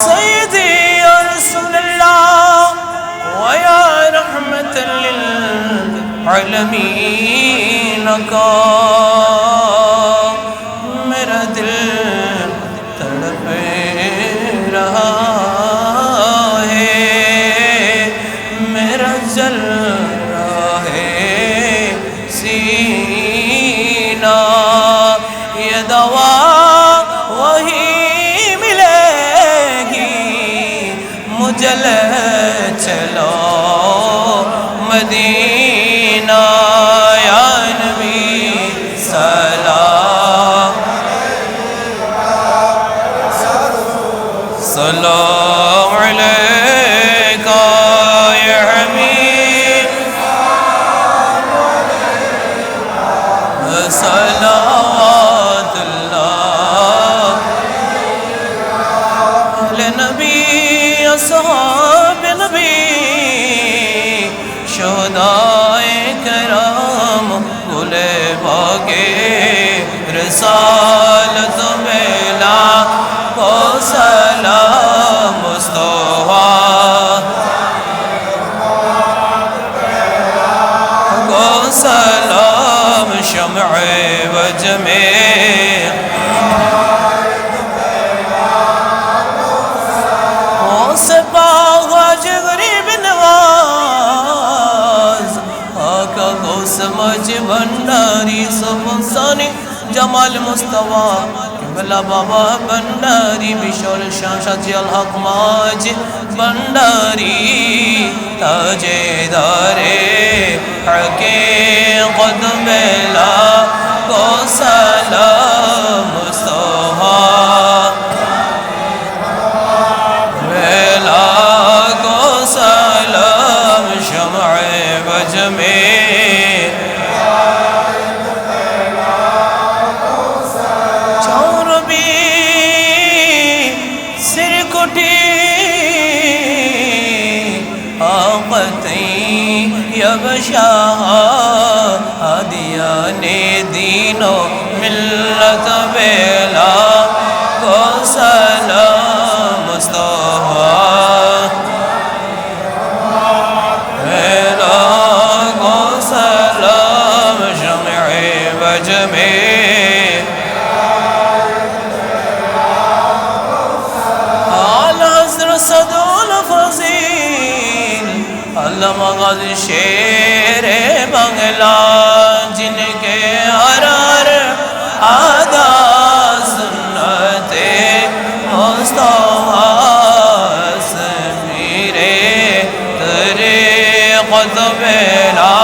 سيدي يا رسول الله ويا رحمة للعالمين کا میرا دل تڑپ رہا ہے، میرا جل رہا ہے سینہ، یہ دوا وہی جل چلو مدینہ، یا نبی سلام سلام علیکہ یا حبیب، صلوات اللہ علی نبی اصحاب نبی، شہدائے کرام گلے باغے رسالت میلا کو سلام مصطفیٰ کو سلام، شمع وجہ میں سپاہج غریب نواز، آقا کو سمجھ بھنڈاری سبسانی جمال مصطفیٰ، بلا بابا بھنڈاری بشور شان شاجی الحق ماج بھنڈاری، تاجے دارے حقیقت میلا کو سلام مصطفیٰ، شمع وجہ میں چور بھی سر کٹی آقتیں یبشاہ، آدیان دین و ملت بیلا کو سلام مصطفیٰ، صدول فضیل علامہ غازی شیر بنگلہ، جن کے ہر ادا سنت مصطفیٰ سے میرے طریقت بیلا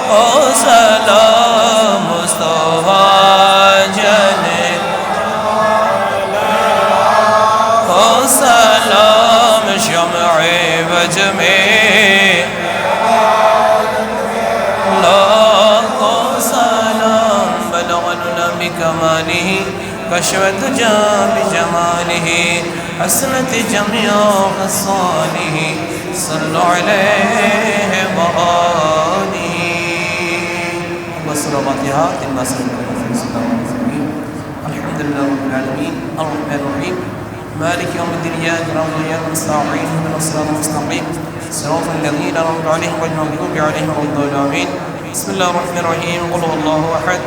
کو سلام مصطفیٰ، جنے کو سلام، شمع وجہ میں لاکھوں سلام، بلغنا بکمالہ کشفت جا بجمالہ، حسنت جميع خصالہ، صلوا علیہ وآلہ والصلواتها الناس الحمدللہ رب العالمین الرحمن الرحیم مالك يوم الدين، إياك نعبد وإياك نستعين، اهدنا الصراط المستقيم صراط الذين أنعمت عليهم غير المغضوب عليهم ولا الضالين. بسم الله الرحمن الرحيم، قل هو الله أحد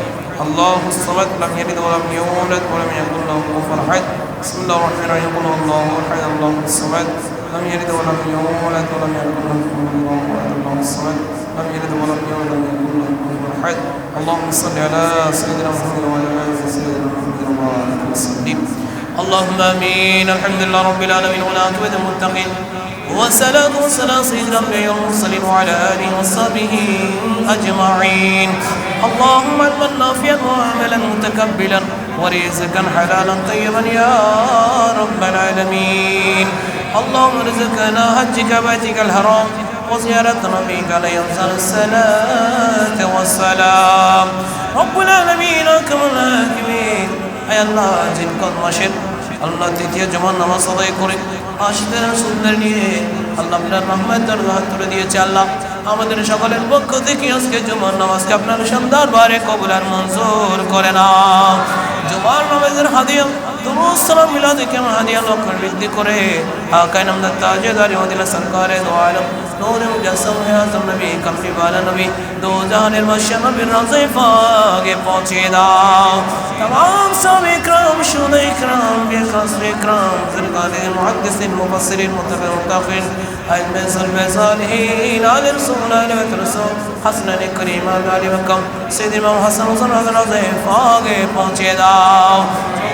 الله الصمد لم يلد ولم يولد ولم يكن له كفوا أحد. بسم الله الرحمن الرحيم، قل هو الله أحد الله الصمد لم يلد ولم يولد ولم يكن له كفوا أحد. الله الصمد لم يلد ولم يولد ولم يكن له كفوا أحد. اللهم صل على سيدنا محمد وعلى آل سيدنا محمد وبارك وسلم. اللهم آمين. الحمد لله رب العالمين والعاقبة للمتقين، والصلاة والسلام سيد الأنبياء والمرسلين وعلى آله وصحبه أجمعين. اللهم علما نافعا وعملا متقبلا ورزقا حلالا طيبا يا رب العالمين. اللهم ارزقنا حجك بيتك الحرام وزيارة نبيك عليه الصلاة والسلام. رب العالمين أكرم الحاكمين، اے اللہ جن کو مشر اللہ تیتیا جمان نماز صدای کرے আশিদের সুন্দর নিয়ে আল্লাহ আপনার রহমতের হাত তুলে দিয়েছে। আল্লাহ আমাদের সকলের পক্ষ থেকে আজকে জুমার নামাজকে আপনার সুন্দরভাবে কবুল আর মঞ্জুর করে নাও। জুমার নামাজের হাদিয়া दुरूद सलाम मिलाद के महादिया लोग बृद्धि करे आका नामदार ताजदार मदीना सरकार दो आलम नूर मुजस्सम है आज़म नबी कमली वाला नबी दो जहान बादशाह नबी रोज़े पाक पहुँचे दाओ तमाम साहब इकराम शुहदा इकराम बेखास इकराम ज़रगाने मुहद्दिसिन मुफस्सिरिन मुतफ़िक़िन अइम्मे सालिहीन आले रसूल आले बैत रसूल हसनैन करीम आले मक्कम सैयद इमाम हसन हुसैन रोज़े पाक पहुँचे दाओ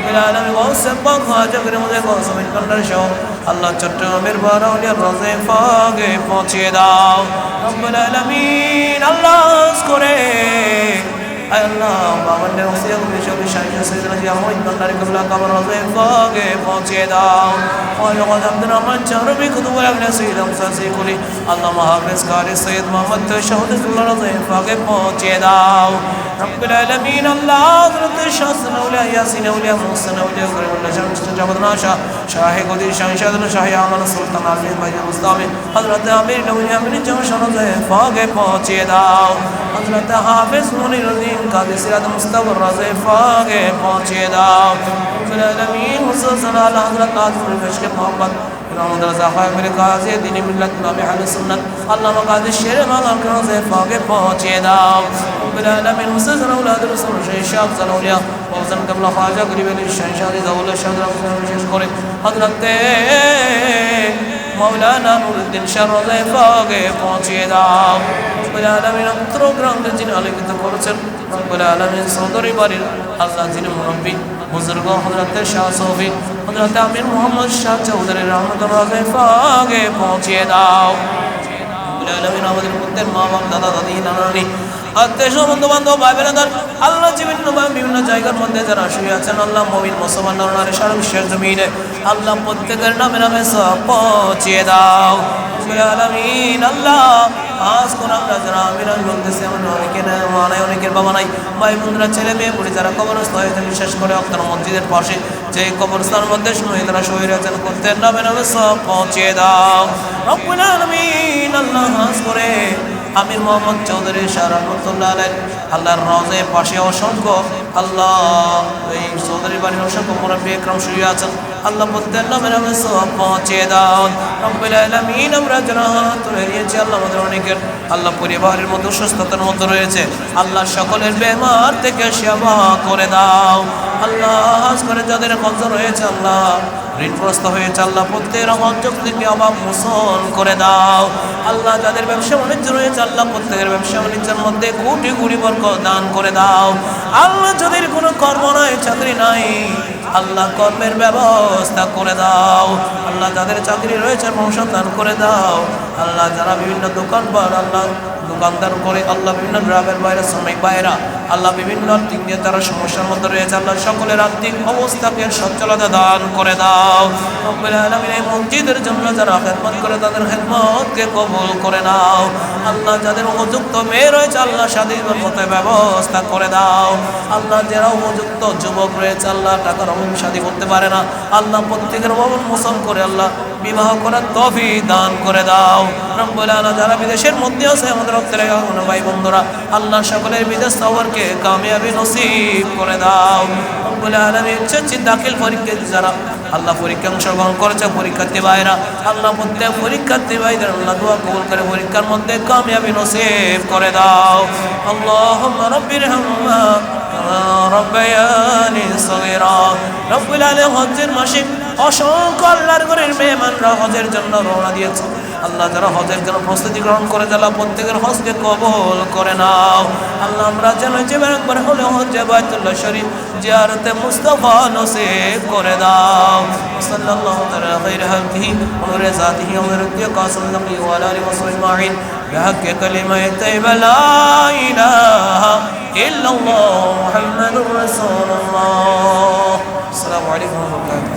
बिलाल गौस पाक ख्वाजा करे मुझे गौस मिल कर शो अल्लाह चट्टग्रामेर बाराउलिया रोज़े पाक पहुँचे दाओ रब्बुल आलमीन अल्लाह करे अल्लाह बावन्ने वसिया को बेशक शायद सैयदना जी अहमद बंदारी कबला कबर रोज़े पाक पहुँचे दाओ और ख़ुद अब्दुर्रहमान चारबी खुद अपने सैयद हमसा से कुली अल्लाह महाफिज़ कारी सैयद मोहम्मद तशहुद रोज़े पाक पहुँचे दाओ रब्बुल आलमीन अल्लाह हज़रत शाह औलिया यासीन औलिया मुहसिन औलिया करीमुल्लाह शाह जबरना शाह गोदी शाह शाह आमन सुल्तान आलमीन भाई मुस्तामी हज़रत आमिर नौलिया मिन जमशा रोज़े पाक पहुँचे दाओ हज़रत हाफिज़ मुनीरुद्दीन कादी सिरात मुस्तफ़ा रोज़े पाक पहुँचे दाओ रब्बुल आलमीन हुस्सन अला हज़रत काज़ी मिश्क मोहम्मद मेरे काज़ी दीन मिल्लत नामे अहले सुन्नत अल्लाह काज़ी शेर माला रोज़े पाक पहुँचे दाओ रब्बुल आलमीन हुस्सन औलाद रसूल शाह ज़लौलिया वज़न कबला ख्वाजा गरीब अली शाह दौलत शाह विशेष करे हज़रत मौलाना नूरुद्दीन शाह रोज़े पाक पहुँचे दाओ रब्बुल आलमीन प्रोग्राम जिन आलोकित করেছেন রব্বুল আলামিন সদরি বাড়ির আল্লাহ যিনি মুরব্বী বুজুর্গ হযরত শাহ সফি হযরত আমির মোহাম্মদ শাহ চৌধুরী রহমাতুল্লাহ পাকে পৌঁছে দাও রব্বুল আলামিন আমাদের মধ্যে মা বাবা দাদা দাদি নানা নানি আত্মীয় বন্ধু বান্ধব ভাই বোনেদের আল্লাহ বিভিন্ন জায়গার মধ্যে যারা শুয়ে আছেন আল্লাহ মুমিন মুসলমান নরনারী সারা বিশ্বের জমিনে আল্লাহ প্রত্যেকের নামে নামে সব পৌঁছে দাও রব্বুল আলামিন আল্লাহ আজ কোন আমরা যারা আমিরান বলতেছি আমরা অনেকের বাবা নাই ভাই বোনরা ছেলে মেয়ে বুড়ি যারা কবরস্থ হয়েছে বিশেষ করে অক্তর মসজিদের পাশে যে কবরস্থানের মধ্যে শহীদ তারা শহীদ হয়েছেন প্রত্যেকের নামে নামে সব পৌঁছে দাও রব্বুল আলামিন আল্লাহ আজ করে আমির মোহাম্মদ চৌধুরী শাহ রহমাতুল্লাহ আলাইহি আল্লাহর রওজে পাশে অসংখ্য আল্লাহ এই চৌধুরী বাড়ির অসংখ্য মুরব্বি একরাম শুয়ে আছেন আল্লাহ প্রত্যেকের নামে নামে সব পৌঁছে দাও রব্বুল আলামিন আমরা যারা তুলে নিয়েছি আল্লাহ আমাদের অনেকের আল্লাহ পরিবারের মধ্যে সুস্থতার মধ্যে রয়েছে আল্লাহ সকলের বেমার থেকে সেবা করে দাও আল্লাহ আজ করে যাদের কষ্ট রয়েছে আল্লাহ ঋণগ্রস্ত হয়েছে আল্লাহ প্রত্যেকের অঞ্চল থেকে অভাব মোচন করে দাও আল্লাহ যাদের ব্যবসা বাণিজ্য রয়েছে আল্লাহ প্রত্যেকের ব্যবসা বাণিজ্যের মধ্যে কোটি কোটি বরকত দান করে দাও আল্লাহ যাদের কোনো কর্ম নাই চাকরি নাই আল্লাহ কর্মের ব্যবস্থা করে দাও আল্লাহ যাদের চাকরি রয়েছে প্রমোশন দান করে দাও আল্লাহ যারা বিভিন্ন দোকানপাট আল্লাহ দোকানদার করে আল্লাহ বিভিন্ন গ্রামের বাইরে শ্রমিক ভাইরা আল্লাহ বিভিন্ন আর্থিক নিয়ে তারা সমস্যার মধ্যে রয়েছে আল্লাহ সকলের আর্থিক অবস্থাকে সচ্ছলতা দান করে দাও রব্বুল আলামিন এই মসজিদের জন্য যারা খেদমত করে তাদের খেদমতকে কবুল করে নাও আল্লাহ যাদের উপযুক্ত মেয়ে রয়েছে আল্লাহ শাদীর মতো ব্যবস্থা করে দাও আল্লাহ যারা উপযুক্ত যুবক রয়েছে আল্লাহ টাকার অভাবে শাদী করতে পারে না আল্লাহ প্রত্যেকের ভবন মোচন করে আল্লাহ বিবাহ করার তৌফিক দান করে দাও রব্বুল আলামিন যারা বিদেশের মধ্যে আছে আমাদের রক্তের ভাই বন্ধুরা আল্লাহ সকলের বিদেশ সফরকে কামিয়াবি নসিব করে দাও রব্বুল আলামিন ইচ্ছা দাখিল পরীক্ষা যারা আল্লাহ পরীক্ষা অংশগ্রহণ করেছে পরীক্ষার্থী ভাইরা আল্লাহ প্রত্যেক পরীক্ষার্থী ভাইদের আল্লাহ দোয়া কবুল করে পরীক্ষার মধ্যে কামিয়াবি নসিব করে দাও আল্লাহুম্মা রাব্বিরহামহুমা কামা রাব্বায়ানি সগীরা রব্বুল আলামিন হজ্জের মাসে অসংখ্য আল্লাহর ঘরের মেহমানরা হজের জন্য রওনা দিয়েছে আল্লাহ যারা হজের জন্য প্রস্তুতি গ্রহণ করে যারা প্রত্যেকের হজকে কবুল করে নাও আল্লাহ আমরা যেন জীবন একবার হলে হজ্জে বাইতুল্লাহ শরীফ জিয়ারতে মুস্তাফা নসিব করে দাও সাল্লাল্লাহু তাআলা খায়র হাদিহি ওয়া নূরে জাতিহি ওয়া রুদিয়া কাসম নবী ওয়া আলিহি ওয়া সাহবিহি بحق كلمة طيبة لا إله إلا الله محمد رسول الله السلام عليكم ورحمة الله